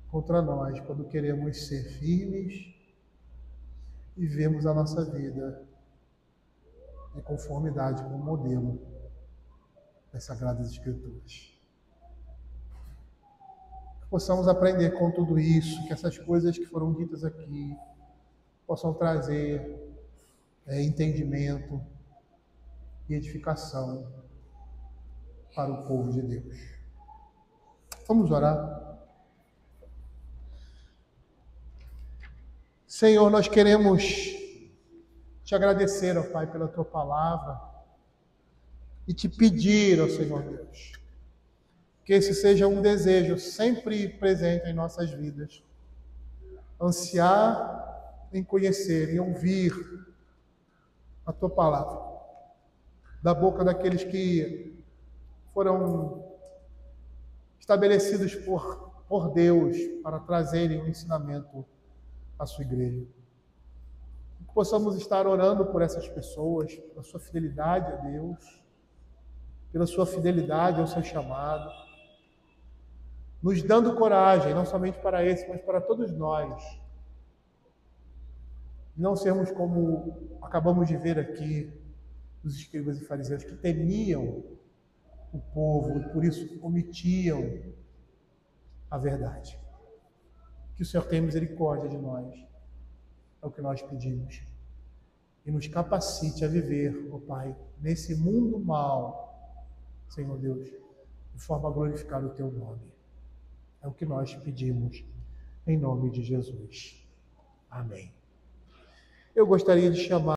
contra nós quando queremos ser firmes e vemos a nossa vida em conformidade com o modelo das Sagradas Escrituras. Que possamos aprender com tudo isso, que essas coisas que foram ditas aqui possam trazer entendimento e edificação para o povo de Deus. Vamos orar. Senhor, nós queremos te agradecer, ó Pai, pela tua palavra e te pedir, ó Senhor Deus, que esse seja um desejo sempre presente em nossas vidas, ansiar em conhecer e ouvir a tua palavra da boca daqueles que foram estabelecidos por Deus para trazerem o ensinamento à sua igreja. Que possamos estar orando por essas pessoas, pela sua fidelidade a Deus, pela sua fidelidade ao seu chamado, nos dando coragem, não somente para esse, mas para todos nós, não sermos como acabamos de ver aqui, os escribas e fariseus, que temiam o povo e por isso omitiam a verdade. Que o Senhor tenha misericórdia de nós, é o que nós pedimos, e nos capacite a viver, ó Pai, nesse mundo mau, Senhor Deus, de forma a glorificar o Teu nome. É o que nós pedimos, em nome de Jesus. Amém. Eu gostaria de chamar